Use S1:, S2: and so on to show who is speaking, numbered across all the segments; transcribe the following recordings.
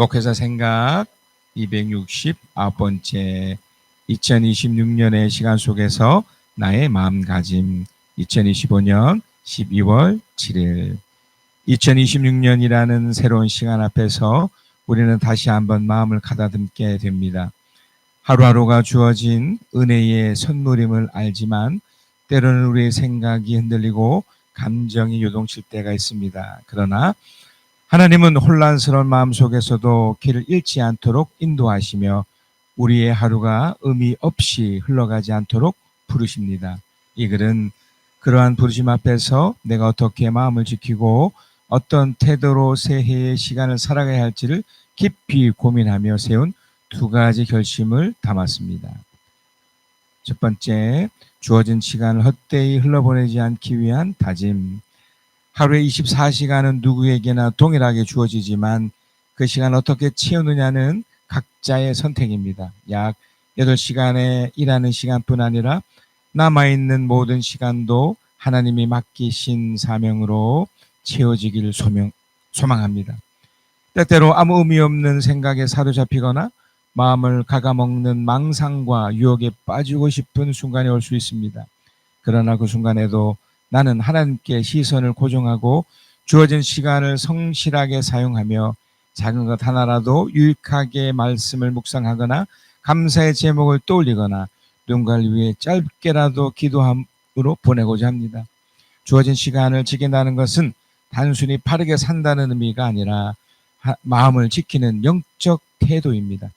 S1: 목회자 생각 269번째 2026년의 시간 속에서 나의 마음가짐 2025년 12월 7일 2026년이라는 새로운 시간 앞에서 우리는 다시 한번 마음을 가다듬게 됩니다. 하루하루가 주어진 은혜의 선물임을 알지만 때로는 우리의 생각이 흔들리고 감정이 요동칠 때가 있습니다. 그러나 하나님은 혼란스러운 마음 속에서도 길을 잃지 않도록 인도하시며 우리의 하루가 의미 없이 흘러가지 않도록 부르십니다. 이 글은 그러한 부르심 앞에서 내가 어떻게 마음을 지키고 어떤 태도로 새해의 시간을 살아가야 할지를 깊이 고민하며 세운 두 가지 결심을 담았습니다. 첫 번째, 주어진 시간을 헛되이 흘러보내지 않기 위한 다짐. 하루에 24시간은 누구에게나 동일하게 주어지지만 그 시간을 어떻게 채우느냐는 각자의 선택입니다. 약 8시간의 일하는 시간뿐 아니라 남아있는 모든 시간도 하나님이 맡기신 사명으로 채워지기를 소망합니다. 때때로 아무 의미 없는 생각에 사로잡히거나 마음을 갉아먹는 망상과 유혹에 빠지고 싶은 순간이 올 수 있습니다. 그러나 그 순간에도 나는 하나님께 시선을 고정하고 주어진 시간을 성실하게 사용하며 작은 것 하나라도 유익하게 말씀을 묵상하거나 감사의 제목을 떠올리거나 누군가를 위해 짧게라도 기도함으로 보내고자 합니다. 주어진 시간을 지킨다는 것은 단순히 빠르게 산다는 의미가 아니라 마음을 지키는 영적 태도입니다.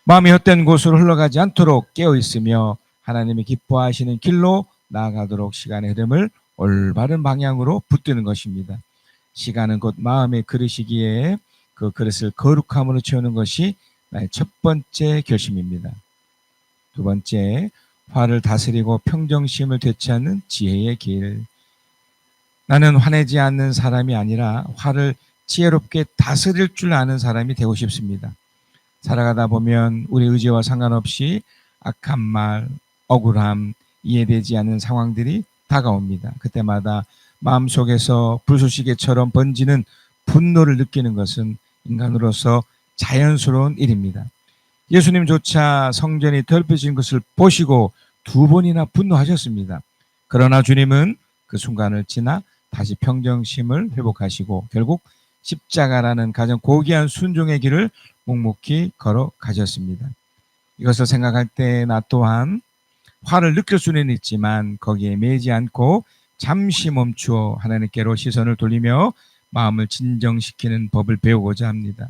S1: 마음이 헛된 곳으로 흘러가지 않도록 깨어있으며 하나님이 기뻐하시는 길로 나아가도록 시간의 흐름을 올바른 방향으로 붙드는 것입니다. 시간은 곧 마음의 그릇이기에 그 그릇을 거룩함으로 채우는 것이 나의 첫 번째 결심입니다. 두 번째, 화를 다스리고 평정심을 되찾는 지혜의 길. 나는 화내지 않는 사람이 아니라 화를 지혜롭게 다스릴 줄 아는 사람이 되고 싶습니다. 살아가다 보면 우리 의지와 상관없이 악한 말, 억울함, 이해되지 않는 상황들이 다가옵니다. 그때마다 마음속에서 불쏘시개처럼 번지는 분노를 느끼는 것은 인간으로서 자연스러운 일입니다. 예수님조차 성전이 더럽혀진 것을 보시고 2번이나 분노하셨습니다. 그러나 주님은 그 순간을 지나 다시 평정심을 회복하시고 결국 십자가라는 가장 고귀한 순종의 길을 묵묵히 걸어가셨습니다. 이것을 생각할 때 나 또한 화를 느낄 수는 있지만 거기에 매이지 않고 잠시 멈추어 하나님께로 시선을 돌리며 마음을 진정시키는 법을 배우고자 합니다.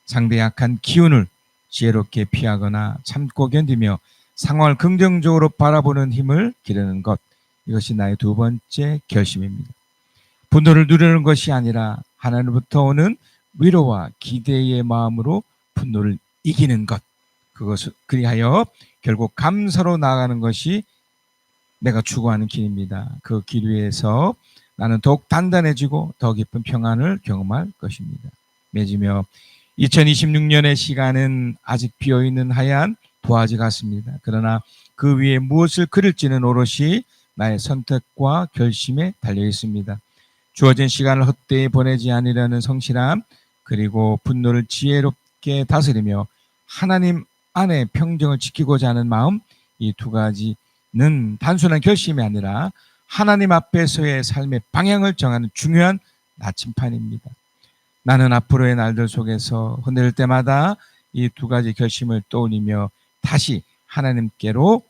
S1: 상대의 악한 기운을 지혜롭게 피하거나 참고 견디며 상황을 긍정적으로 바라보는 힘을 기르는 것, 이것이 나의 두 번째 결심입니다. 분노를 누르는 것이 아니라 하나님부터 오는 위로와 기대의 마음으로 분노를 이기는 것, 그것을 그리하여 결국 감사로 나아가는 것이 내가 추구하는 길입니다. 그 길 위에서 나는 더욱 단단해지고 더 깊은 평안을 경험할 것입니다. 맺으며 2026년의 시간은 아직 비어있는 하얀 도화지 같습니다. 그러나 그 위에 무엇을 그릴지는 오롯이 나의 선택과 결심에 달려 있습니다. 주어진 시간을 헛되이 보내지 않으려는 성실함, 그리고 분노를 지혜롭게 다스리며 하나님 안에 평정을 지키고자 하는 마음, 이 두 가지는 단순한 결심이 아니라 하나님 앞에서의 삶의 방향을 정하는 중요한 나침판입니다. 나는 앞으로의 날들 속에서 흔들릴 때마다 이 두 가지 결심을 떠올리며 다시 하나님께로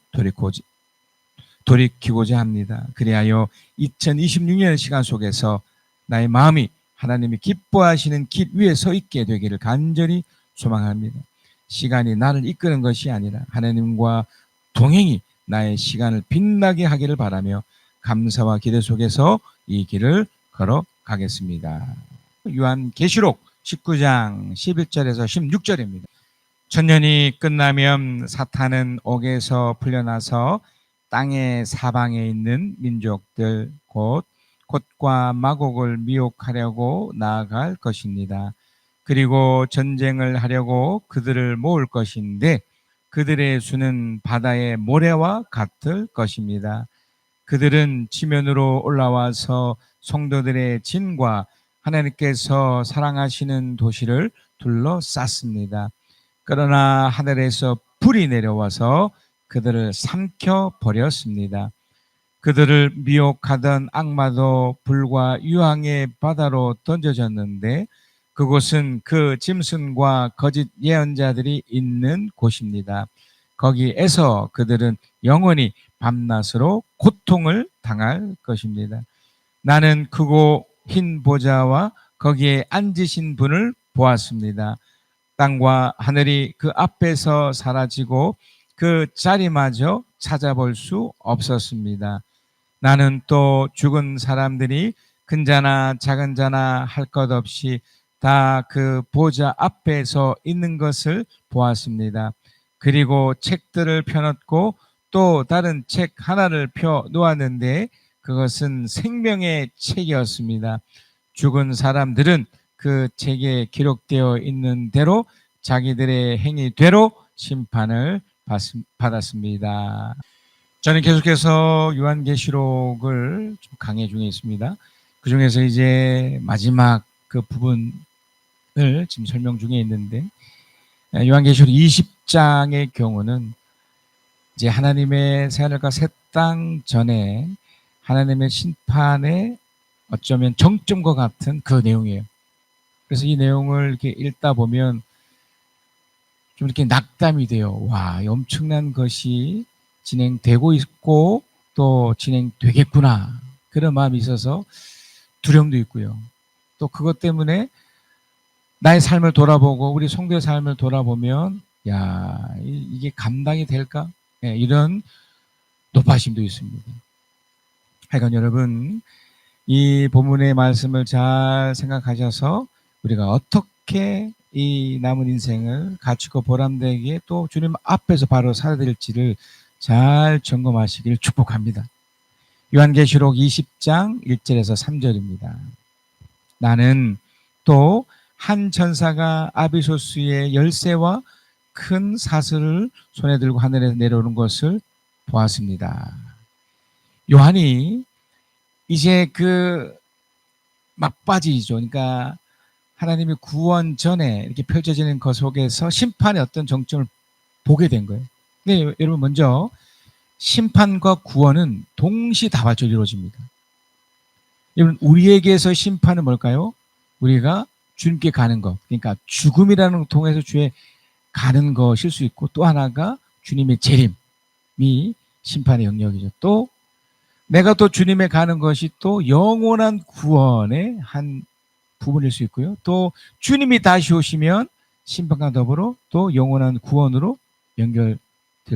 S1: 돌이키고자 합니다. 그리하여 2026년의 시간 속에서 나의 마음이 하나님이 기뻐하시는 길 위에 서 있게 되기를 간절히 소망합니다. 시간이 나를 이끄는 것이 아니라 하나님과 동행이 나의 시간을 빛나게 하기를 바라며 감사와 기대 속에서 이 길을 걸어가겠습니다. 요한계시록 19장 11절에서 16절입니다. 천년이 끝나면 사탄은 옥에서 풀려나서 땅의 사방에 있는 민족들 곧 곶과 마곡을 미혹하려고 나아갈 것입니다. 그리고 전쟁을 하려고 그들을 모을 것인데 그들의 수는 바다의 모래와 같을 것입니다. 그들은 지면으로 올라와서 성도들의 진과 하나님께서 사랑하시는 도시를 둘러쌌습니다. 그러나 하늘에서 불이 내려와서 그들을 삼켜 버렸습니다. 그들을 미혹하던 악마도 불과 유황의 바다로 던져졌는데 그곳은 그 짐승과 거짓 예언자들이 있는 곳입니다. 거기에서 그들은 영원히 밤낮으로 고통을 당할 것입니다. 나는 크고 흰 보좌와 거기에 앉으신 분을 보았습니다. 땅과 하늘이 그 앞에서 사라지고 그 자리마저 찾아볼 수 없었습니다. 나는 또 죽은 사람들이 큰 자나 작은 자나 할 것 없이 다 그 보좌 앞에서 있는 것을 보았습니다. 그리고 책들을 펴놓고 또 다른 책 하나를 펴 놓았는데 그것은 생명의 책이었습니다. 죽은 사람들은 그 책에 기록되어 있는 대로 자기들의 행위대로 심판을 받았습니다. 저는 계속해서 요한계시록을 좀 강의 중에 있습니다. 그 중에서 이제 마지막 그 부분을 지금 설명 중에 있는데 요한계시록 20장의 경우는 이제 하나님의 새하늘과 새 땅 전에 하나님의 심판의 어쩌면 정점과 같은 그 내용이에요. 그래서 이 내용을 이렇게 읽다 보면 좀 이렇게 낙담이 돼요. 와, 엄청난 것이 진행되고 있고 또 진행되겠구나. 그런 마음이 있어서 두려움도 있고요. 또 그것 때문에 나의 삶을 돌아보고 우리 성도의 삶을 돌아보면 야, 이게 감당이 될까? 네, 이런 높아심도 있습니다. 하여간 여러분 이 본문의 말씀을 잘 생각하셔서 우리가 어떻게 이 남은 인생을 가치고 보람되게 또 주님 앞에서 바로 살아야 될지를 잘 점검하시길 축복합니다. 요한계시록 20장 1절에서 3절입니다. 나는 또 한 천사가 아비소스의 열쇠와 큰 사슬을 손에 들고 하늘에서 내려오는 것을 보았습니다. 요한이 이제 그 막바지죠. 그러니까 하나님의 구원 전에 이렇게 펼쳐지는 것 속에서 심판의 어떤 정점을 보게 된 거예요. 네, 여러분 먼저 심판과 구원은 동시다발적으로 이루어집니다. 여러분 우리에게서 심판은 뭘까요? 우리가 주님께 가는 것, 그러니까 죽음이라는 걸 통해서 주에 가는 것일 수 있고 또 하나가 주님의 재림이 심판의 영역이죠. 또 내가 또 주님에 가는 것이 또 영원한 구원의 한 부분일 수 있고요. 또 주님이 다시 오시면 심판과 더불어 또 영원한 구원으로 연결될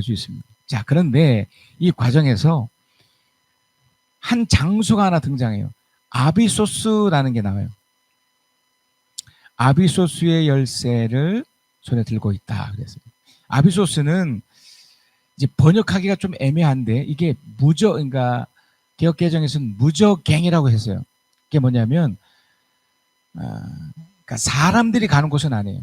S1: 수 있습니다. 자, 그런데 이 과정에서 한 장소가 하나 등장해요. 아비소스라는 게 나와요. 아비소스의 열쇠를 손에 들고 있다. 그랬어요. 아비소스는 이제 번역하기가 좀 애매한데 이게 그러니까 개역개정에서는 무저갱이라고 했어요. 그게 뭐냐면 그러니까 사람들이 가는 곳은 아니에요.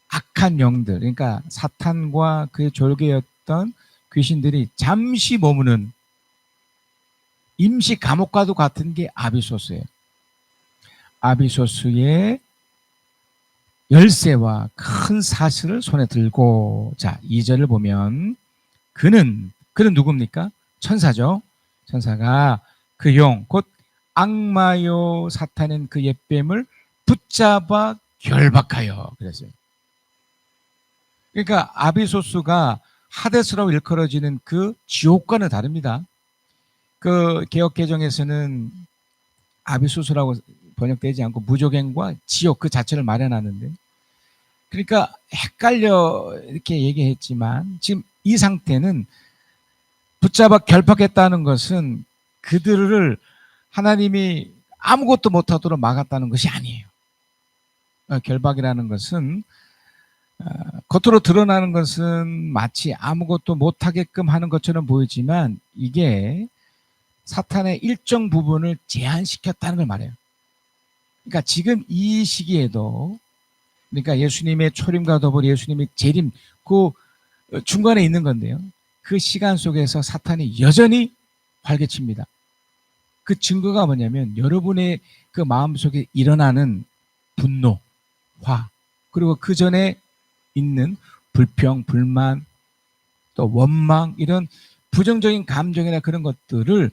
S1: 악한 영들, 그러니까 사탄과 그의 졸개였던 귀신들이 잠시 머무는 임시 감옥과도 같은 게 아비소스예요. 아비소스의 열쇠와 큰 사슬을 손에 들고, 자, 2절을 보면 그는 누굽니까? 천사죠. 천사가 그 용, 곧 악마요 사탄인 그 옛뱀을 붙잡아 결박하여 그랬어요. 그러니까 아비소스가 하데스라고 일컬어지는 그 지옥과는 다릅니다. 그 개역개정에서는 아비소스라고 번역되지 않고 무조갱과 지옥 그 자체를 마련하는데, 그러니까 헷갈려 이렇게 얘기했지만 지금 이 상태는 붙잡아 결박했다는 것은 그들을 하나님이 아무것도 못하도록 막았다는 것이 아니에요. 결박이라는 것은 겉으로 드러나는 것은 마치 아무것도 못하게끔 하는 것처럼 보이지만 이게 사탄의 일정 부분을 제한시켰다는 걸 말해요. 그러니까 지금 이 시기에도, 그러니까 예수님의 초림과 더불어 예수님의 재림 그 중간에 있는 건데요. 그 시간 속에서 사탄이 여전히 활개칩니다. 그 증거가 뭐냐면 여러분의 그 마음속에 일어나는 분노, 화, 그리고 그 전에 있는 불평, 불만, 또 원망, 이런 부정적인 감정이나 그런 것들을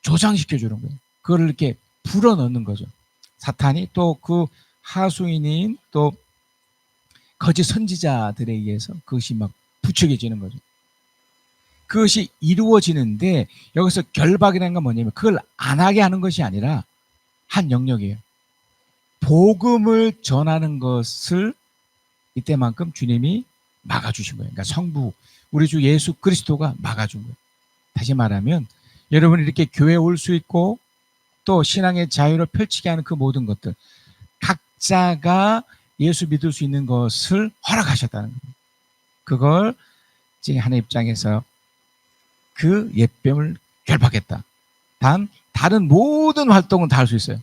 S1: 조장시켜 주는 거예요. 그걸 이렇게 불어넣는 거죠. 사탄이 또 그 하수인인 또 거짓 선지자들에 의해서 그것이 막 부추겨지는 거죠. 그것이 이루어지는데 여기서 결박이라는 건 뭐냐면 그걸 안 하게 하는 것이 아니라 한 영역이에요. 복음을 전하는 것을 이때만큼 주님이 막아주신 거예요. 그러니까 성부, 우리 주 예수 그리스도가 막아준 거예요. 다시 말하면 여러분이 이렇게 교회에 올 수 있고 또 신앙의 자유를 펼치게 하는 그 모든 것들, 각자가 예수 믿을 수 있는 것을 허락하셨다는 거예요. 그걸 지금 하나님 입장에서 그 옛뱀을 결박했다. 단 다른 모든 활동은 다 할 수 있어요.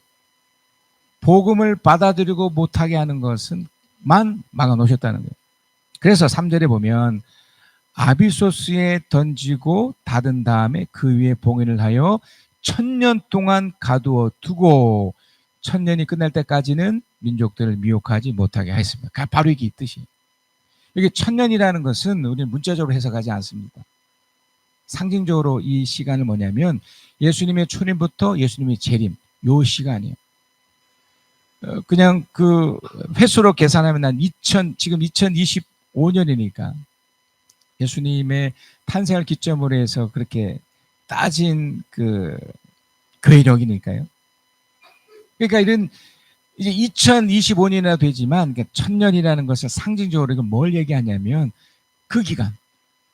S1: 복음을 받아들이고 못하게 하는 것은 만 막아놓으셨다는 거예요. 그래서 3절에 보면 아비소스에 던지고 닫은 다음에 그 위에 봉인을 하여 1000년 동안 가두어 두고 1000년이 끝날 때까지는 민족들을 미혹하지 못하게 하였습니다. 바로 이게 이 뜻이에요. 여기 1000년이라는 것은 우리는 문자적으로 해석하지 않습니다. 상징적으로 이 시간을 뭐냐면 예수님의 초림부터 예수님의 재림, 요 시간이에요. 그냥 그 횟수로 계산하면 지금 2025년이니까 예수님의 탄생을 기점으로 해서 그렇게 따진 그 교회력이니까요. 그러니까 이런 이제 2025년이나 되지만 1000년이라는 것을 상징적으로 이건 뭘 얘기하냐면 그 기간,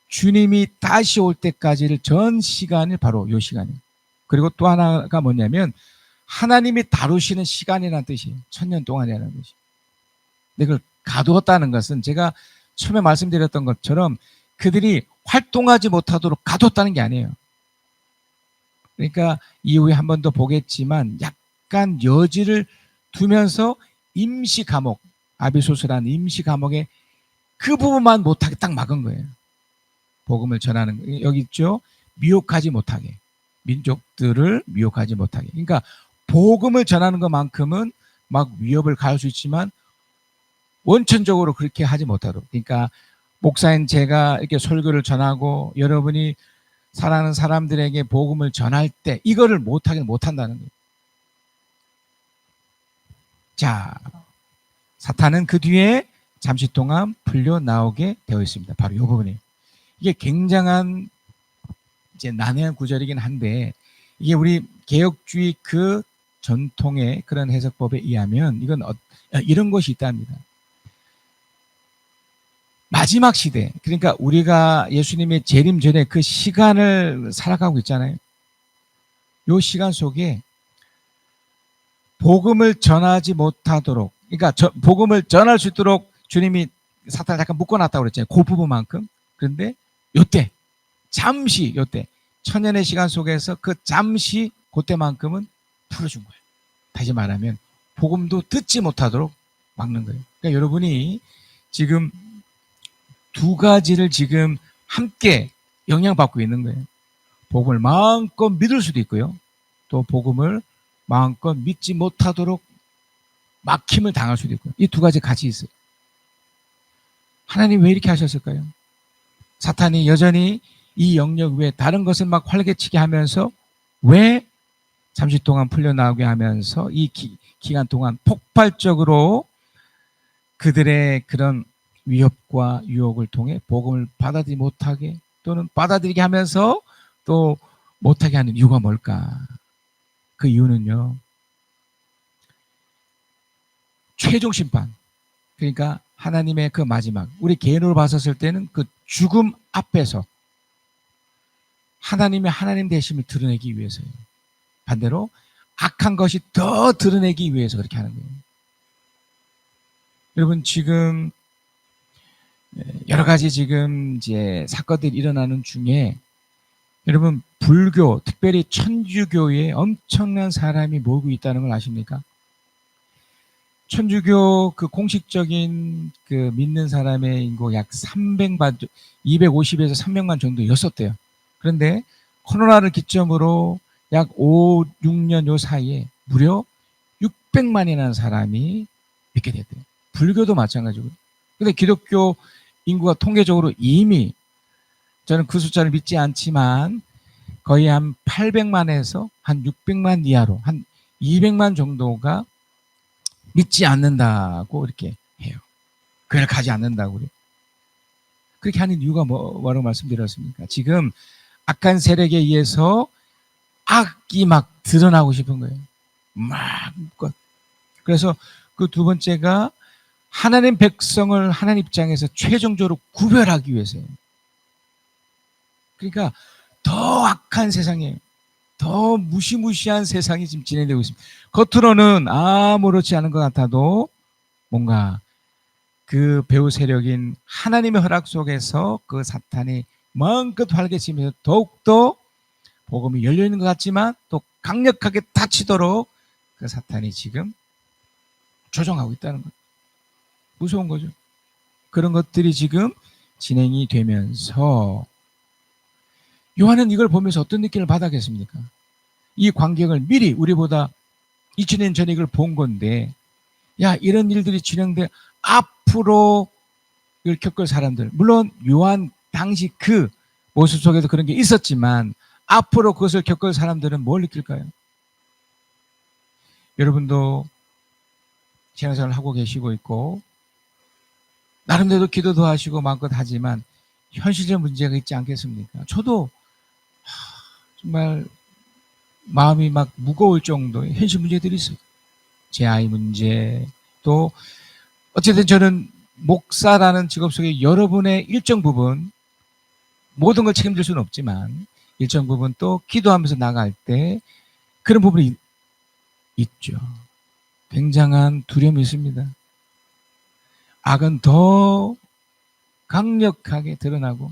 S1: 주님이 다시 올 때까지를 전 시간이 바로 요 시간이에요. 그리고 또 하나가 뭐냐면 하나님이 다루시는 시간이라는 뜻이에요. 1000년 동안이라는 뜻이. 근데 그걸 가두었다는 것은 제가 처음에 말씀드렸던 것처럼 그들이 활동하지 못하도록 가뒀다는 게 아니에요. 그러니까 이후에 한 번 더 보겠지만 약간 여지를 두면서 임시 감옥, 아비소스라는 임시 감옥에 그 부분만 못하게 딱 막은 거예요. 복음을 전하는 거. 여기 있죠. 미혹하지 못하게. 민족들을 미혹하지 못하게. 그러니까 복음을 전하는 것만큼은 막 위협을 가할 수 있지만 원천적으로 그렇게 하지 못하도록. 그러니까 목사인 제가 이렇게 설교를 전하고 여러분이 사랑하는 사람들에게 복음을 전할 때 이거를 못한다는 거예요. 자, 사탄은 그 뒤에 잠시 동안 풀려 나오게 되어 있습니다. 바로 이 부분이에요. 이게 굉장한 이제 난해한 구절이긴 한데 이게 우리 개혁주의 그 전통의 그런 해석법에 의하면 이건 이런 것이 있답니다. 마지막 시대, 그러니까 우리가 예수님의 재림 전에 그 시간을 살아가고 있잖아요. 이 시간 속에 복음을 전하지 못하도록, 그러니까 복음을 전할 수 있도록 주님이 사탄을 약간 묶어놨다고 그랬잖아요. 그 부분만큼. 그런데 요때 잠시 요때 1000년의 시간 속에서 그 잠시 그때만큼은 풀어준 거예요. 다시 말하면 복음도 듣지 못하도록 막는 거예요. 그러니까 여러분이 지금 두 가지를 지금 함께 영향받고 있는 거예요. 복음을 마음껏 믿을 수도 있고요. 또 복음을 마음껏 믿지 못하도록 막힘을 당할 수도 있고요. 이 두 가지 같이 있어요. 하나님 왜 이렇게 하셨을까요? 사탄이 여전히 이 영역 외에 다른 것을 막 활개치게 하면서 왜 잠시 동안 풀려나오게 하면서 이 기간 동안 폭발적으로 그들의 그런 위협과 유혹을 통해 복음을 받아들이지 못하게 또는 받아들이게 하면서 또 못하게 하는 이유가 뭘까? 그 이유는요, 최종 심판, 그러니까 하나님의 그 마지막, 우리 개인으로 봤었을 때는 그 죽음 앞에서 하나님의 하나님 되심을 드러내기 위해서예요. 반대로 악한 것이 더 드러내기 위해서 그렇게 하는 거예요. 여러분 지금 여러 가지 지금 이제 사건들이 일어나는 중에 여러분 불교, 특별히 천주교에 엄청난 사람이 모이고 있다는 걸 아십니까? 천주교 그 공식적인 그 믿는 사람의 인구 약 250에서 300만 정도였었대요. 그런데 코로나를 기점으로 약 5, 6년 요 사이에 무려 600만이라는 사람이 믿게 됐대요. 불교도 마찬가지고. 근데 기독교 인구가 통계적으로 이미 저는 그 숫자를 믿지 않지만 거의 한 800만에서 한 600만 이하로 한 200만 정도가 믿지 않는다고 이렇게 해요. 교회를 가지 않는다고 그래요. 그렇게 하는 이유가 뭐라고 말씀드렸습니까? 지금 악한 세력에 의해서 악이 막 드러나고 싶은 거예요. 막. 그래서 그 두 번째가 하나님 백성을 하나님 입장에서 최종적으로 구별하기 위해서예요. 그러니까 더 악한 세상에, 더 무시무시한 세상이 지금 진행되고 있습니다. 겉으로는 아무렇지 않은 것 같아도 뭔가 그 배후 세력인 하나님의 허락 속에서 그 사탄이 마음껏 활개치면서 더욱더 복음이 열려있는 것 같지만 또 강력하게 닫히도록 그 사탄이 지금 조종하고 있다는 거예요. 무서운 거죠. 그런 것들이 지금 진행이 되면서 요한은 이걸 보면서 어떤 느낌을 받았겠습니까? 이 광경을 미리 우리보다 2000년 전에 이걸 본 건데, 야, 이런 일들이 진행돼 앞으로 이걸 겪을 사람들, 물론 요한 당시 그 모습 속에도 그런 게 있었지만 앞으로 그것을 겪을 사람들은 뭘 느낄까요? 여러분도 신앙생활을 하고 계시고 있고 나름대로 기도도 하시고 마음껏 하지만 현실적 문제가 있지 않겠습니까? 저도 정말 마음이 막 무거울 정도의 현실 문제들이 있어요. 제 아이 문제, 또 어쨌든 저는 목사라는 직업 속에 여러분의 일정 부분, 모든 걸 책임질 수는 없지만 일정 부분 또 기도하면서 나갈 때 그런 부분이 있죠. 굉장한 두려움이 있습니다. 악은 더 강력하게 드러나고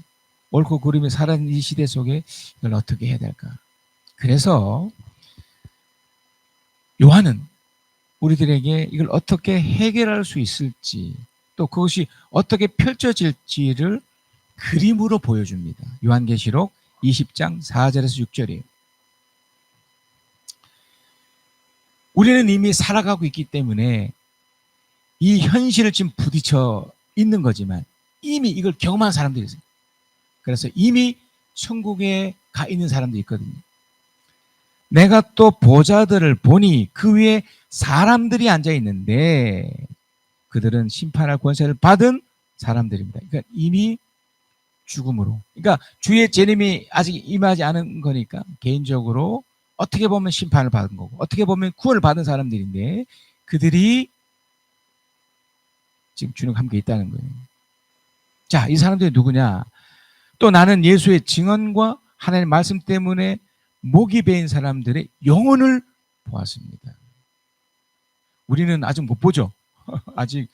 S1: 옳고 그름이 사라진 이 시대 속에 이걸 어떻게 해야 될까? 그래서 요한은 우리들에게 이걸 어떻게 해결할 수 있을지, 또 그것이 어떻게 펼쳐질지를 그림으로 보여줍니다. 요한계시록 20장 4절에서 6절이에요. 우리는 이미 살아가고 있기 때문에 이 현실을 지금 부딪혀 있는 거지만 이미 이걸 경험한 사람들이 있어요. 그래서 이미 천국에 가 있는 사람들이 있거든요. 내가 또 보좌들을 보니 그 위에 사람들이 앉아 있는데 그들은 심판할 권세를 받은 사람들입니다. 그러니까 이미 죽음으로. 그러니까 주의 재림이 아직 임하지 않은 거니까 개인적으로 어떻게 보면 심판을 받은 거고 어떻게 보면 구원을 받은 사람들인데 그들이 지금 주님과 함께 있다는 거예요. 자, 이 사람들이 누구냐? 또 나는 예수의 증언과 하나님의 말씀 때문에 목이 베인 사람들의 영혼을 보았습니다. 우리는 아직 못 보죠. 아직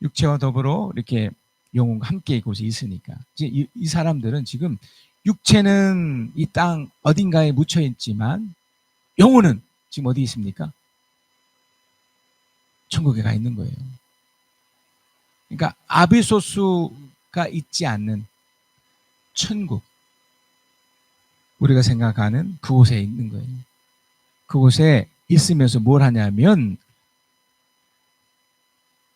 S1: 육체와 더불어 이렇게 영혼과 함께 이곳에 있으니까. 이제 이 사람들은 지금 육체는 이 땅 어딘가에 묻혀 있지만 영혼은 지금 어디 있습니까? 천국에 가 있는 거예요. 그러니까 아비소스가 있지 않는 천국, 우리가 생각하는 그곳에 있는 거예요. 그곳에 있으면서 뭘 하냐면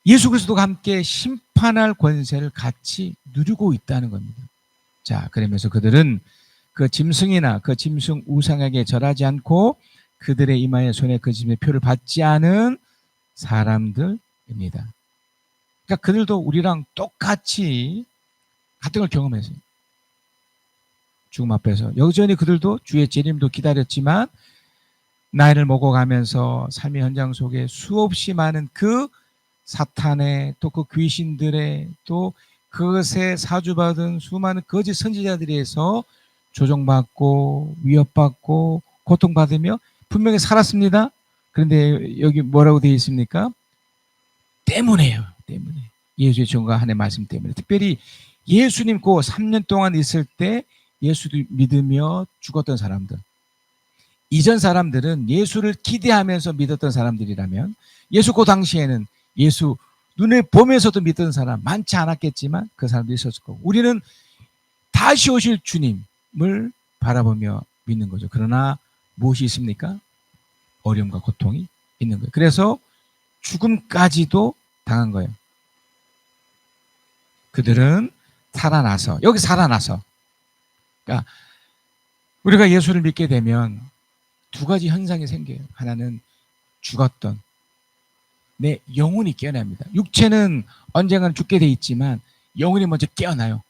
S1: 예수 그리스도가 함께 심판할 권세를 같이 누리고 있다는 겁니다. 자, 그러면서 그들은 그 짐승이나 그 짐승 우상에게 절하지 않고 그들의 이마에 손에 그 짐의 표를 받지 않은 사람들입니다. 그러니까 그들도 우리랑 똑같이 같은 걸 경험했어요. 죽음 앞에서 여전히 그들도 주의 재림도 기다렸지만 나이를 먹어가면서 삶의 현장 속에 수없이 많은 그 사탄의 또 그 귀신들의 또 그것에 사주받은 수많은 거짓 선지자들에 의해서 조종받고 위협받고 고통받으며 분명히 살았습니다. 그런데 여기 뭐라고 되어 있습니까? 때문에요. 때문에. 예수의 증언과 하나님의 말씀 때문에. 특별히 예수님 그 3년 동안 있을 때 예수를 믿으며 죽었던 사람들. 이전 사람들은 예수를 기대하면서 믿었던 사람들이라면 예수 그 당시에는 예수 눈에 보면서도 믿던 사람 많지 않았겠지만 그 사람도 있었을 거고 우리는 다시 오실 주님을 바라보며 믿는 거죠. 그러나 무엇이 있습니까? 어려움과 고통이 있는 거예요. 그래서 죽음까지도 당한 거예요. 그들은 살아나서, 여기 살아나서. 그러니까 우리가 예수를 믿게 되면 두 가지 현상이 생겨요. 하나는 죽었던 내 영혼이 깨어납니다. 육체는 언젠가는 죽게 돼 있지만 영혼이 먼저 깨어나요.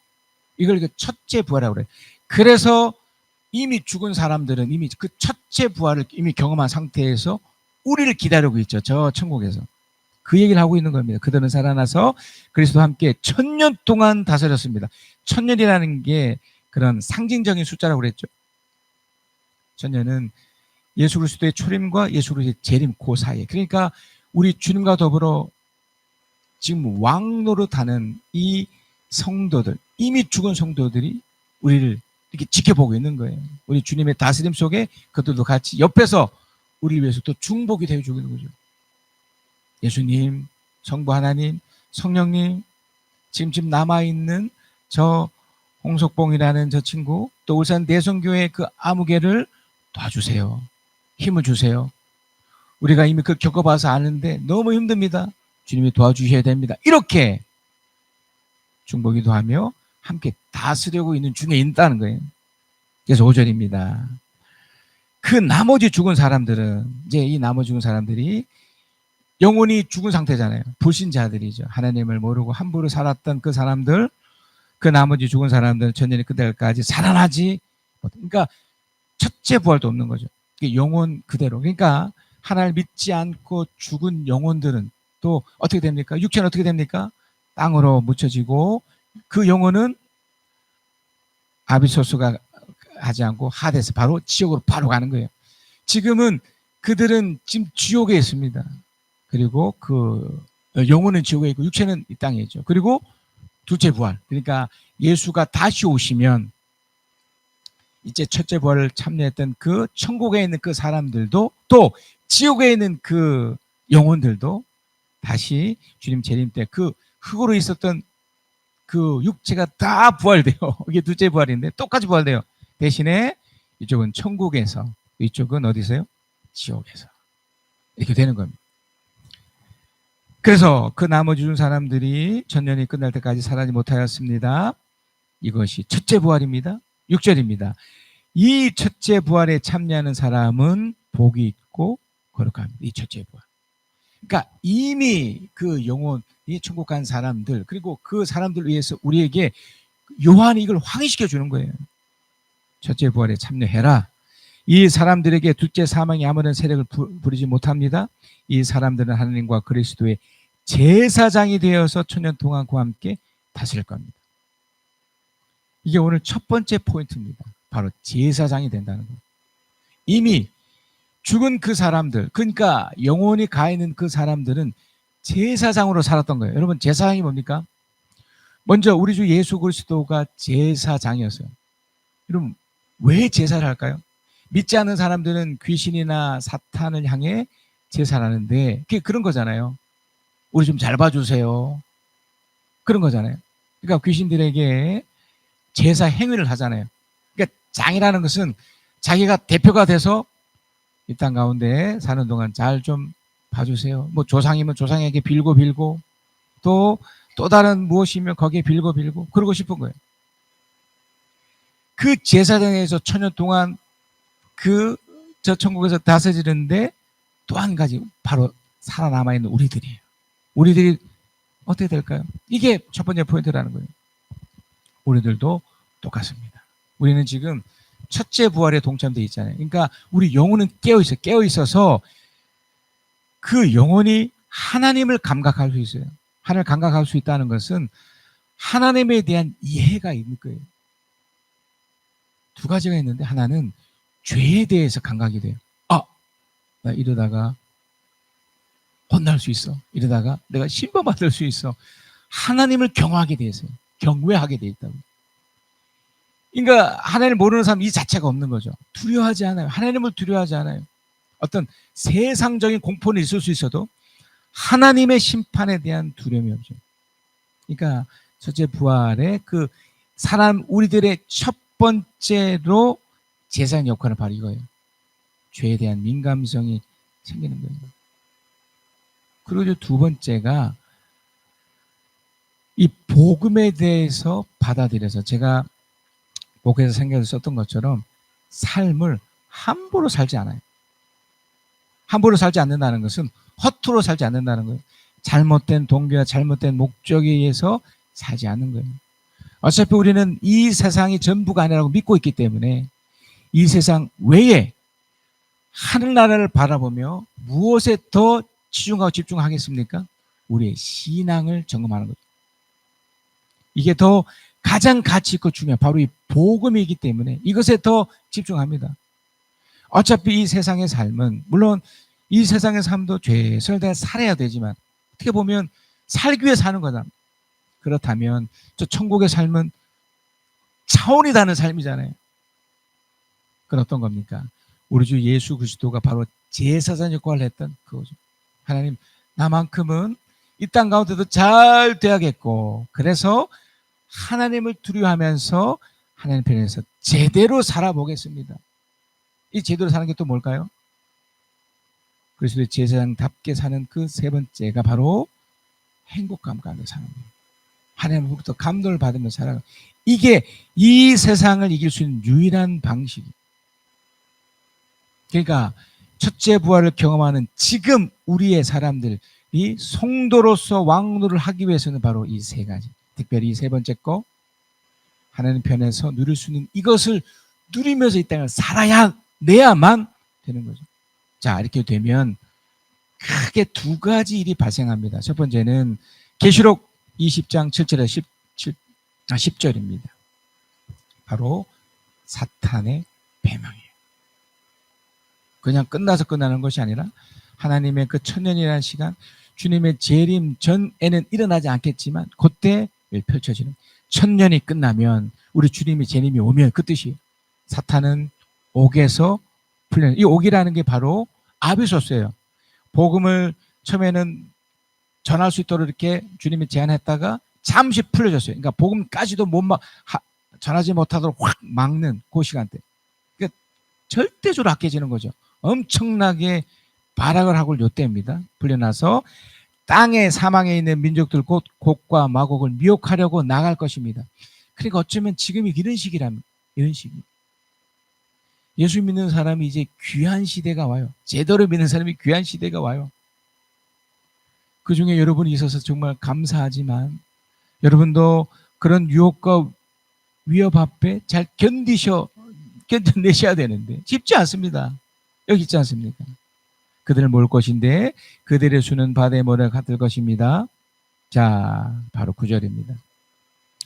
S1: 이걸 첫째 부활이라고 그래요. 그래서 이미 죽은 사람들은 이미 그 첫째 부활을 이미 경험한 상태에서 우리를 기다리고 있죠. 저 천국에서. 그 얘기를 하고 있는 겁니다. 그들은 살아나서 그리스도와 함께 1000년 동안 다스렸습니다. 1000년이라는 게 그런 상징적인 숫자라고 그랬죠. 1000년은 예수 그리스도의 초림과 예수 그리스도의 재림 그 사이에. 그러니까 우리 주님과 더불어 지금 왕노릇하는 이 성도들, 이미 죽은 성도들이 우리를 이렇게 지켜보고 있는 거예요. 우리 주님의 다스림 속에 그들도 같이 옆에서 우리를 위해서 또 중복이 되어주고 있는 거죠. 예수님, 성부 하나님, 성령님, 지금 남아있는 저 홍석봉이라는 저 친구, 또 울산 내성교회 그 아무개를 도와주세요. 힘을 주세요. 우리가 이미 그걸 겪어봐서 아는데 너무 힘듭니다. 주님이 도와주셔야 됩니다. 이렇게 중보기도 하며 함께 다스리고 있는 중에 있다는 거예요. 그래서 5절입니다. 그 나머지 죽은 사람들은, 이제 이 나머지 죽은 사람들이 영혼이 죽은 상태잖아요. 불신자들이죠. 하나님을 모르고 함부로 살았던 그 사람들, 그 나머지 죽은 사람들은 천년이 끝날까지 살아나지. 그러니까 첫째 부활도 없는 거죠. 영혼 그대로. 그러니까 하나님을 믿지 않고 죽은 영혼들은 또 어떻게 됩니까? 육체는 어떻게 됩니까? 땅으로 묻혀지고 그 영혼은 아비소스가 하지 않고 하데스, 바로 지옥으로 바로 가는 거예요. 지금은 그들은 지금 지옥에 있습니다. 그리고 그 영혼은 지옥에 있고 육체는 이 땅에 있죠. 그리고 둘째 부활, 그러니까 예수가 다시 오시면 이제 첫째 부활을 참여했던 그 천국에 있는 그 사람들도 또 지옥에 있는 그 영혼들도 다시 주님 재림 때 그 흙으로 있었던 그 육체가 다 부활돼요. 이게 둘째 부활인데 똑같이 부활돼요. 대신에 이쪽은 천국에서, 이쪽은 어디서요? 지옥에서. 이렇게 되는 겁니다. 그래서 그 나머지 죽은 사람들이 천년이 끝날 때까지 살아나지 못하였습니다. 이것이 첫째 부활입니다. 6절입니다. 이 첫째 부활에 참여하는 사람은 복이 있고 거룩합니다. 이 첫째 부활. 그러니까 이미 그 영혼이 천국 간 사람들, 그리고 그 사람들 위해서 우리에게 요한이 이걸 확인시켜 주는 거예요. 첫째 부활에 참여해라. 이 사람들에게 둘째 사망이 아무런 세력을 부리지 못합니다. 이 사람들은 하나님과 그리스도의 제사장이 되어서 천년 동안 그와 함께 다스릴 겁니다. 이게 오늘 첫 번째 포인트입니다. 바로 제사장이 된다는 거예요. 이미 죽은 그 사람들, 그러니까 영혼이 가 있는 그 사람들은 제사장으로 살았던 거예요. 여러분, 제사장이 뭡니까? 먼저 우리 주 예수 그리스도가 제사장이었어요. 여러분, 왜 제사를 할까요? 믿지 않는 사람들은 귀신이나 사탄을 향해 제사를 하는데 그게 그런 거잖아요. 우리 좀 잘 봐주세요. 그런 거잖아요. 그러니까 귀신들에게 제사 행위를 하잖아요. 그러니까 장이라는 것은 자기가 대표가 돼서 이 땅 가운데 사는 동안 잘 좀 봐주세요. 뭐 조상이면 조상에게 빌고 또 다른 무엇이면 거기에 빌고 그러고 싶은 거예요. 그 제사장에서 천년 동안 저 천국에서 다스리는데 또 한 가지 바로 살아남아 있는 우리들이에요. 우리들이 어떻게 될까요? 이게 첫 번째 포인트라는 거예요. 우리들도 똑같습니다. 우리는 지금 첫째 부활에 동참되어 있잖아요. 그러니까 우리 영혼은 깨어있어요. 깨어있어서 그 영혼이 하나님을 감각할 수 있어요. 하나님을 감각할 수 있다는 것은 하나님에 대한 이해가 있는 거예요. 두 가지가 있는데 하나는 죄에 대해서 감각이 돼요. 나 이러다가 혼날 수 있어. 이러다가 내가 심판받을 수 있어. 하나님을 경외하게 돼 있어요. 경외하게 돼 있다고. 그러니까 하나님을 모르는 사람 이 자체가 없는 거죠. 두려워하지 않아요. 하나님을 두려워하지 않아요. 어떤 세상적인 공포는 있을 수 있어도 하나님의 심판에 대한 두려움이 없죠. 그러니까 첫째 부활의 그 사람 우리들의 첫 번째로 제사장 역할은 바로 이거예요. 죄에 대한 민감성이 생기는 거예요. 그리고 이제 두 번째가 이 복음에 대해서 받아들여서, 제가 목회에서 생각을 썼던 것처럼 삶을 함부로 살지 않아요. 함부로 살지 않는다는 것은 허투루 살지 않는다는 거예요. 잘못된 동기와 잘못된 목적에 의해서 살지 않는 거예요. 어차피 우리는 이 세상이 전부가 아니라고 믿고 있기 때문에 이 세상 외에 하늘나라를 바라보며 무엇에 더 치중하고 집중하겠습니까? 우리의 신앙을 점검하는 거죠. 이게 더 가장 가치 있고 중요한 바로 이 복음이기 때문에 이것에 더 집중합니다. 어차피 이 세상의 삶은, 물론 이 세상의 삶도 최선을 다해 살아야 되지만 어떻게 보면 살기 위해 사는 거다. 그렇다면 저 천국의 삶은 차원이 다른 삶이잖아요. 그건 어떤 겁니까? 우리 주 예수 그리스도가 바로 제사장 역할을 했던 그거죠. 하나님, 나만큼은 이 땅 가운데도 잘 돼야겠고, 그래서 하나님을 두려워하면서 하나님 편에서 제대로 살아보겠습니다. 이 제대로 사는 게 또 뭘까요? 그리스도의 제사장답게 사는 그 세 번째가 바로 행복감 가운데 사는 거예요. 하나님으로부터 감동을 받으며 살아가는, 이게 이 세상을 이길 수 있는 유일한 방식이에요. 그러니까 첫째 부활을 경험하는 지금 우리의 사람들이 성도로서 왕노를 하기 위해서는 바로 이 세 가지, 특별히 이 세 번째 거, 하나님 편에서 누릴 수 있는 이것을 누리면서 이 땅을 살아내야만 되는 거죠. 자, 이렇게 되면 크게 두 가지 일이 발생합니다. 첫 번째는 계시록 20장 7절에서 10절입니다. 바로 사탄의 패망이에요. 그냥 끝나서 끝나는 것이 아니라 하나님의 그 천년이라는 시간, 주님의 재림 전에는 일어나지 않겠지만 그때 펼쳐지는, 천년이 끝나면, 우리 주님의 재림이 오면 그 뜻이에요. 사탄은 옥에서 풀려요. 이 옥이라는 게 바로 아비소스예요. 복음을 처음에는 전할 수 있도록 이렇게 주님이 제안했다가 잠시 풀려졌어요. 그러니까 복음까지도 전하지 못하도록 확 막는 그 시간대. 그러니까 절대적으로 악해지는 거죠. 엄청나게 발악을 하고 요때입니다. 풀려나서 땅의 사망에 있는 민족들 곧 곡과 마곡을 미혹하려고 나갈 것입니다. 그러니까 어쩌면 지금이 이런 시기라면, 이런 시기. 예수 믿는 사람이 이제 귀한 시대가 와요. 제대로 믿는 사람이 귀한 시대가 와요. 그 중에 여러분이 있어서 정말 감사하지만 여러분도 그런 유혹과 위협 앞에 잘 견뎌내셔야 되는데 쉽지 않습니다. 여기 있지 않습니까? 그들을 모을 것인데 그들의 수는 바다의 모래와 같을 것입니다. 자, 바로 9절입니다.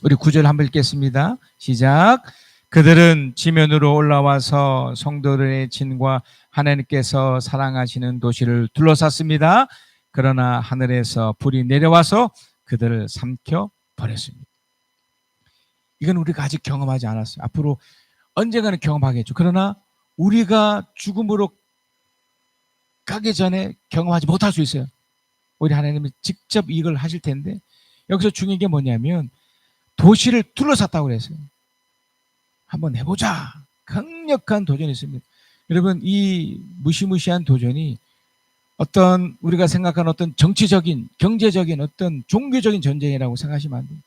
S1: 우리 9절 한번 읽겠습니다. 시작. 그들은 지면으로 올라와서 성도들의 진과 하나님께서 사랑하시는 도시를 둘러쌌습니다. 그러나 하늘에서 불이 내려와서 그들을 삼켜 버렸습니다. 이건 우리가 아직 경험하지 않았어요. 앞으로 언젠가는 경험하겠죠. 그러나 우리가 죽음으로 가기 전에 경험하지 못할 수 있어요. 우리 하나님이 직접 이걸 하실 텐데, 여기서 중요한 게 뭐냐면 도시를 둘러쌌다고 그랬어요. 한번 해보자. 강력한 도전이 있습니다. 여러분, 이 무시무시한 도전이 어떤 우리가 생각하는 어떤 정치적인, 경제적인, 어떤 종교적인 전쟁이라고 생각하시면 안 돼요.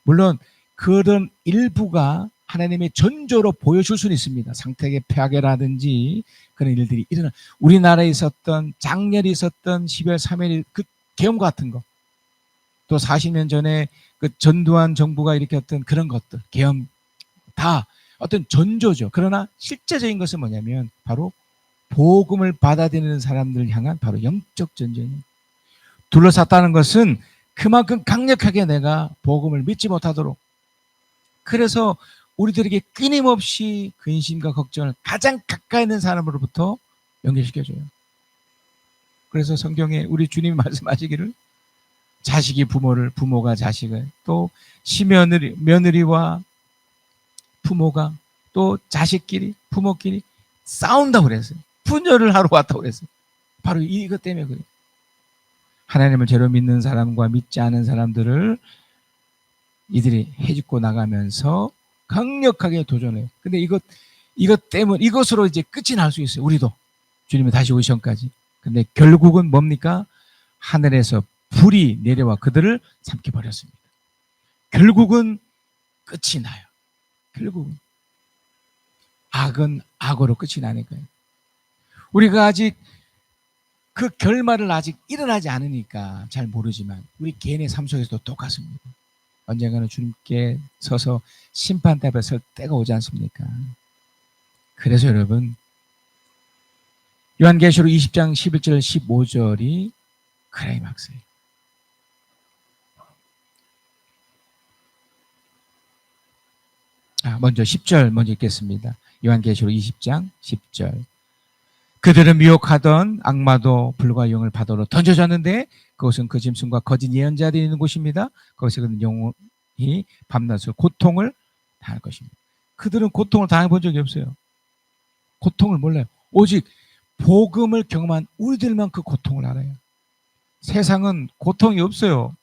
S1: 물론 그런 일부가 하나님의 전조로 보여줄 수는 있습니다. 상태의 폐악이라든지 그런 일들이 일어나, 우리나라에 있었던 작년에 있었던 12월 3일 그 계엄 같은 거, 또 40년 전에 그 전두환 정부가 일으켰던 그런 것들, 계엄, 다 어떤 전조죠. 그러나 실제적인 것은 뭐냐면 바로 복음을 받아들이는 사람들을 향한 바로 영적 전쟁이에요. 둘러쌌다는 것은 그만큼 강력하게 내가 복음을 믿지 못하도록, 그래서 우리들에게 끊임없이 근심과 걱정을 가장 가까이 있는 사람으로부터 연결시켜줘요. 그래서 성경에 우리 주님이 말씀하시기를 자식이 부모를, 부모가 자식을, 또 며느리와 부모가 또 자식끼리, 부모끼리 싸운다고 그랬어요. 분열을 하러 왔다고 그랬어요. 바로 이것 때문에 그래요. 하나님을 제대로 믿는 사람과 믿지 않은 사람들을 이들이 해집고 나가면서 강력하게 도전해요. 근데 이것 때문에, 이것으로 이제 끝이 날 수 있어요. 우리도 주님이 다시 오기 전까지. 근데 결국은 뭡니까? 하늘에서 불이 내려와 그들을 삼켜버렸습니다. 결국은 끝이 나요. 결국은 악은 악으로 끝이 나니까요. 우리가 아직 그 결말을 아직 일어나지 않으니까 잘 모르지만 우리 개인의 삶 속에서도 똑같습니다. 언젠가는 주님께 서서 심판대 앞에 설 때가 오지 않습니까? 그래서 여러분, 요한계시록 20장 11절 15절이 크라이막스예요. 먼저 10절 먼저 읽겠습니다. 요한계시록 20장 10절. 그들은 미혹하던 악마도 불과 영을 바다로 던져졌는데 그것은 그 짐승과 거짓 예언자들이 있는 곳입니다. 거기서 그는 영원히 밤낮으로 고통을 당할 것입니다. 그들은 고통을 당해본 적이 없어요. 고통을 몰라요. 오직 복음을 경험한 우리들만 그 고통을 알아요. 세상은 고통이 없어요.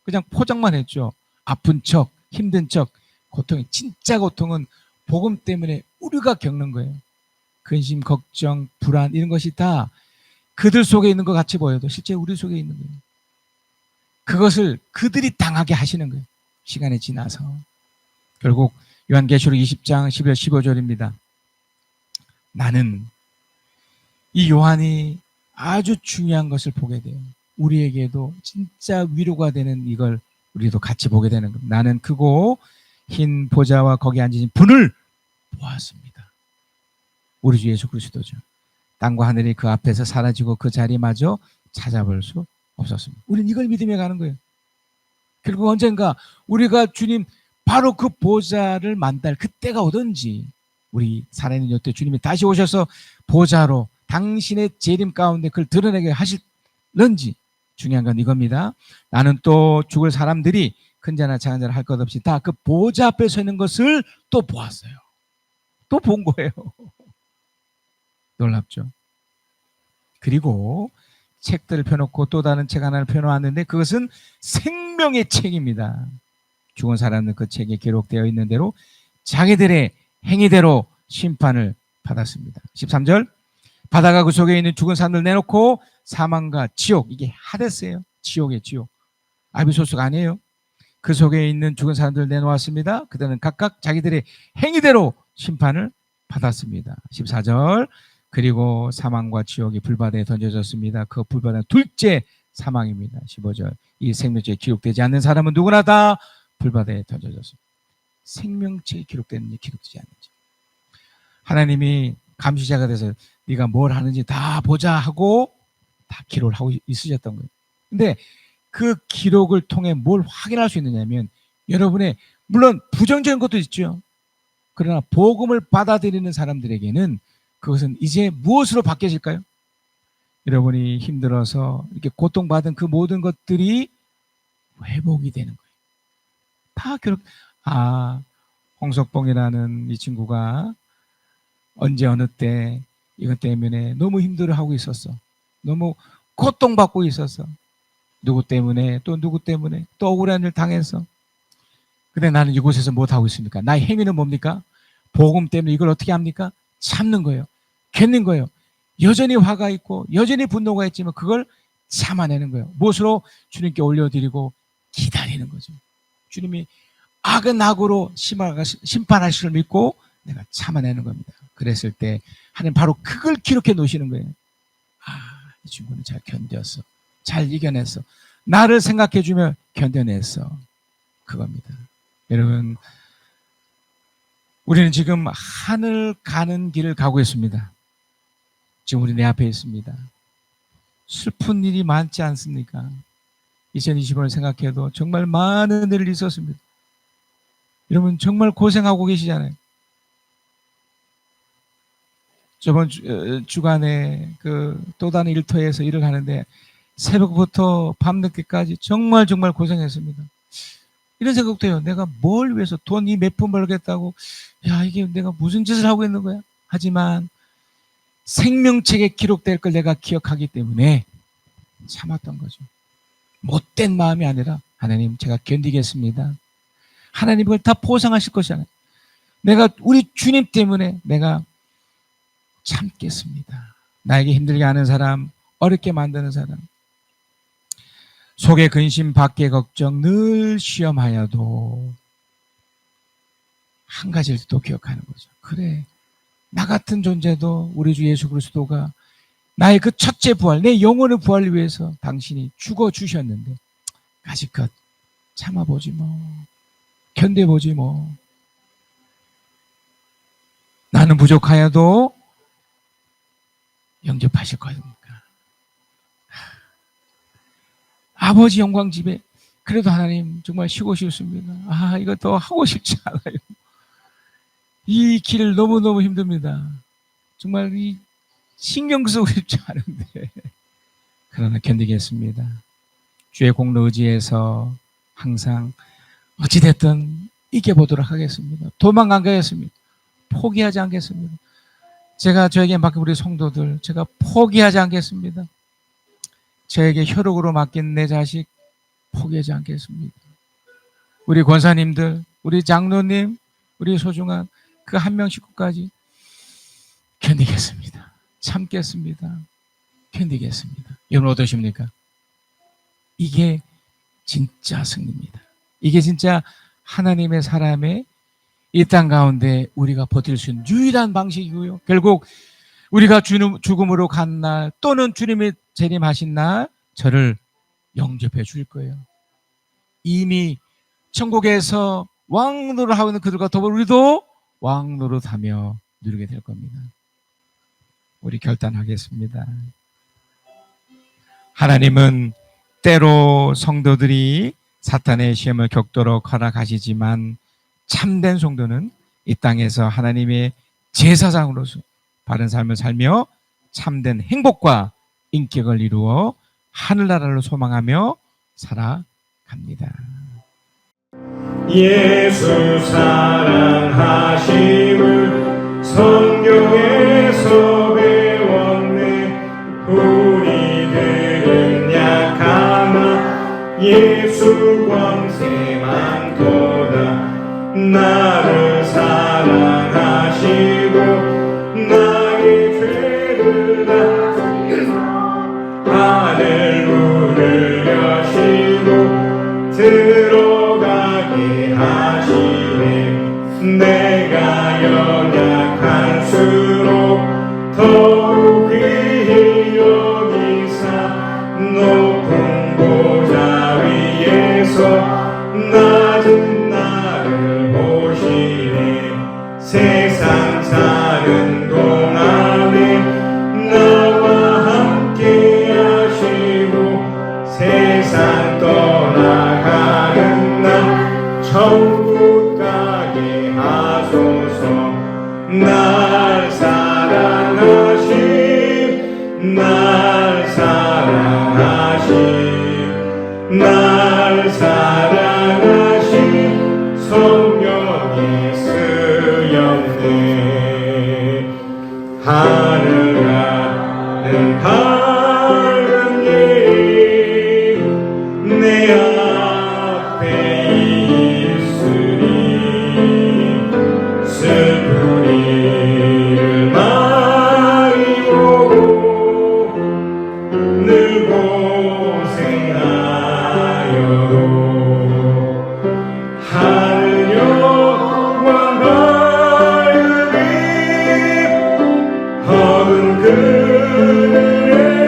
S1: 그냥 포장만 했죠. 아픈 척, 힘든 척. 고통이, 진짜 고통은 복음 때문에 우리가 겪는 거예요. 근심, 걱정, 불안 이런 것이 다 그들 속에 있는 것 같이 보여도 실제 우리 속에 있는 거예요. 그것을 그들이 당하게 하시는 거예요. 시간이 지나서. 결국 요한계시록 20장 11, 15절입니다. 나는 이 요한이 아주 중요한 것을 보게 돼요. 우리에게도 진짜 위로가 되는 이걸 우리도 같이 보게 되는 겁니다. 나는 크고 흰 보좌와 거기 앉으신 분을 보았습니다. 우리 주 예수 그리스도죠. 땅과 하늘이 그 앞에서 사라지고 그 자리마저 찾아볼 수 없었습니다. 우리는 이걸 믿으며 가는 거예요. 결국 언젠가 우리가 주님 바로 그 보좌를 만날 그때가 오든지, 우리 살아있는 여태 주님이 다시 오셔서 보좌로 당신의 재림 가운데 그걸 드러내게 하실런지, 중요한 건 이겁니다. 나는 또 죽을 사람들이 큰 자나 작은 자나 할 것 없이 다 그 보좌 앞에 서 있는 것을 또 보았어요. 또 본 거예요. 놀랍죠. 그리고 책들을 펴놓고 또 다른 책 하나를 펴놓았는데 그것은 생명의 책입니다. 죽은 사람은 그 책에 기록되어 있는 대로 자기들의 행위대로 심판을 받았습니다. 13절. 바다가 그 속에 있는 죽은 사람들 내놓고 사망과 지옥, 이게 하데스예요. 지옥의 지옥. 아비소스가 아니에요. 그 속에 있는 죽은 사람들 내놓았습니다. 그들은 각각 자기들의 행위대로 심판을 받았습니다. 14절. 그리고 사망과 지옥이 불바다에 던져졌습니다. 그 불바다는 둘째 사망입니다. 15절. 이 생명책에 기록되지 않는 사람은 누구나 다 불바다에 던져졌습니다. 생명책에 기록되는지 기록되지 않는지. 하나님이 감시자가 돼서 네가 뭘 하는지 다 보자 하고 다 기록을 하고 있으셨던 거예요. 근데 그 기록을 통해 뭘 확인할 수 있느냐면, 여러분의 물론 부정적인 것도 있죠. 그러나 복음을 받아들이는 사람들에게는 그것은 이제 무엇으로 바뀌어질까요? 여러분이 힘들어서 이렇게 고통받은 그 모든 것들이 회복이 되는 거예요. 다 기록. 홍석봉이라는 이 친구가 언제 어느 때 이것 때문에 너무 힘들어하고 있었어. 너무 고통받고 있었어. 누구 때문에 또 누구 때문에 또 억울한 일 당해서. 근데 나는 이곳에서 못하고 있습니까? 나의 행위는 뭡니까? 복음 때문에 이걸 어떻게 합니까? 참는 거예요. 견는 거예요. 여전히 화가 있고 여전히 분노가 있지만 그걸 참아내는 거예요. 무엇으로? 주님께 올려드리고 기다리는 거죠. 주님이 악은 악으로 심판하실 줄 믿고 내가 참아내는 겁니다. 그랬을 때 하나님 바로 그걸 기록해 놓으시는 거예요. 이 친구는 잘 견뎠어. 잘 이겨냈어. 나를 생각해 주며 견뎌냈어. 그겁니다. 여러분, 우리는 지금 하늘 가는 길을 가고 있습니다. 지금 우리 내 앞에 있습니다. 슬픈 일이 많지 않습니까? 2025년 생각해도 정말 많은 일이 있었습니다. 여러분 정말 고생하고 계시잖아요. 저번 주간에 그 또 다른 일터에서 일을 하는데 새벽부터 밤늦게까지 정말 고생했습니다. 이런 생각도 해요. 내가 뭘 위해서 돈 이 몇 푼 벌겠다고, 이게 내가 무슨 짓을 하고 있는 거야? 하지만 생명책에 기록될 걸 내가 기억하기 때문에 참았던 거죠. 못된 마음이 아니라, 하나님 제가 견디겠습니다. 하나님 그걸 다 보상하실 것이잖아요. 내가 우리 주님 때문에 내가 참겠습니다. 나에게 힘들게 하는 사람, 어렵게 만드는 사람, 속의 근심 밖의 걱정 늘 시험하여도 한 가지를 또 기억하는 거죠. 그래, 나 같은 존재도 우리 주 예수 그리스도가 나의 그 첫째 부활, 내 영혼의 부활을 위해서 당신이 죽어주셨는데 가지껏 참아보지 뭐, 견뎌보지 뭐. 나는 부족하여도 영접하실 거니까. 아버지 영광 집에 그래도 하나님 정말 쉬고 싶습니다. 이거 더 하고 싶지 않아요. 이 길 너무너무 힘듭니다. 정말 이 신경 쓰고 싶지 않은데 그러나 견디겠습니다. 주의 공로 의지해서 항상 어찌됐든 이겨보도록 하겠습니다. 도망 안 가겠습니다. 포기하지 않겠습니다. 제가 저에게 맡긴 우리 성도들, 제가 포기하지 않겠습니다. 저에게 혈육으로 맡긴 내 자식 포기하지 않겠습니다. 우리 권사님들, 우리 장로님, 우리 소중한 그 한 명 식구까지 견디겠습니다. 참겠습니다. 견디겠습니다. 여러분 어떠십니까? 이게 진짜 승리입니다. 이게 진짜 하나님의 사람의 이 땅 가운데 우리가 버틸 수 있는 유일한 방식이고요. 결국 우리가 죽음으로 간 날 또는 주님이 재림하신 날 저를 영접해 줄 거예요. 이미 천국에서 왕노릇 하고 있는 그들과 더불어 우리도 왕노릇하며 누리게 될 겁니다. 우리 결단하겠습니다. 하나님은 때로 성도들이 사탄의 시험을 겪도록 허락하시지만 참된 성도는 이 땅에서 하나님의 제사장으로서 바른 삶을 살며 참된 행복과 인격을 이루어 하늘나라를 소망하며 살아갑니다.
S2: 예수 사랑하심을 성경에서 배웠네. 우리들은 약하나 예수 권세 많도다. 나를 사랑하시고 나의 죄를 다 하늘 문을 여시고 들어가게 하시네. 내가 연약한수록 더욱 귀히 여기사 높은 보좌 위에서 낮은 나를 보시네. 세상 사는 동안에 나와 함께 하시고 세상 떠나가는 날 천국 가게 하소서. 날 사랑하신 날 사랑하신 날 사랑하신 성령이 쓰였네. 하늘나는 밝은 일 내 앞에 있으니 슬픈 일을 많이 보고 늘 고생하여도 하늘 영광 밝으니 허은 그늘에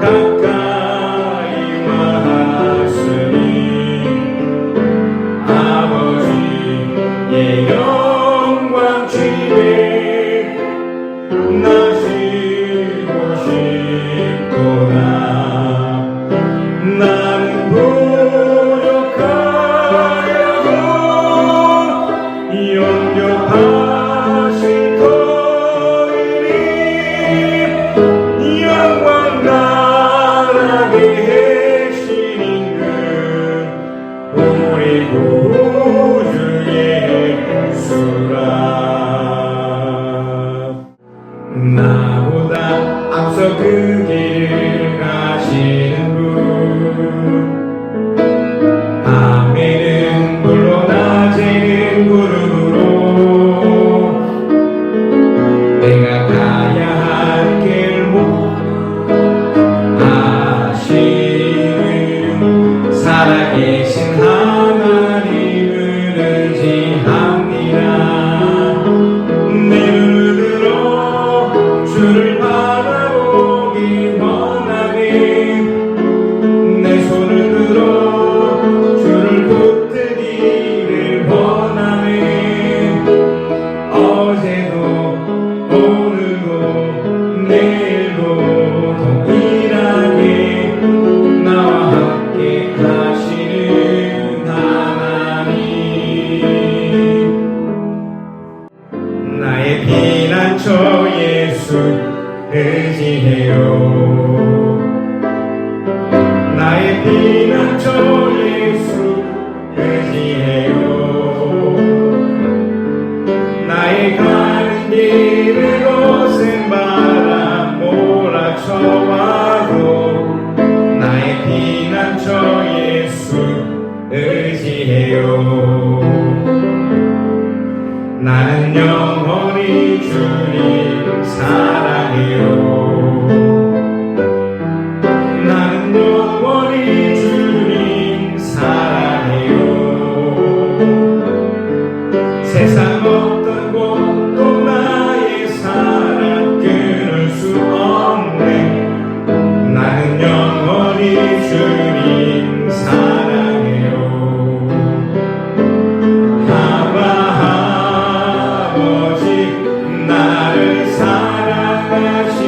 S2: 가까이 왔으니 아버지의 영광 집에 나 쉬고 싶구나. 나는 부족하여도 영접하신 터이니 영광 나라게 해신 그 우리 구주 예수라. 나보다 앞서 그 길을 가시는 분, 밤에는 불로 낮에는 구름으로 내가 가야 할 길 아시는 살아계신 하나님을 의지합니다. 내 눈을 들어 주를 바라보기 원하네. 내 손을 들어 주를 붙들기를 원하네. 어제도 오늘도 내일도 동일하게 나와 함께 하시는 하나님. 나의 피난처 예수 의지해요. 나의 피난처 예수 의지해요. 나의 가는 길을 거센 바람 몰아쳐와도 나의 피난처 예수 의지해요. 나는 영원히 주님 사랑해요. 나는 영원히 주님 사랑해요. 세상 어떤 곳도 나의 사랑 끊을 수 없네. 나는 영원히 주님 사랑해요. 아버지 나를 사랑하시니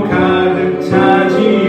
S2: 가득 차지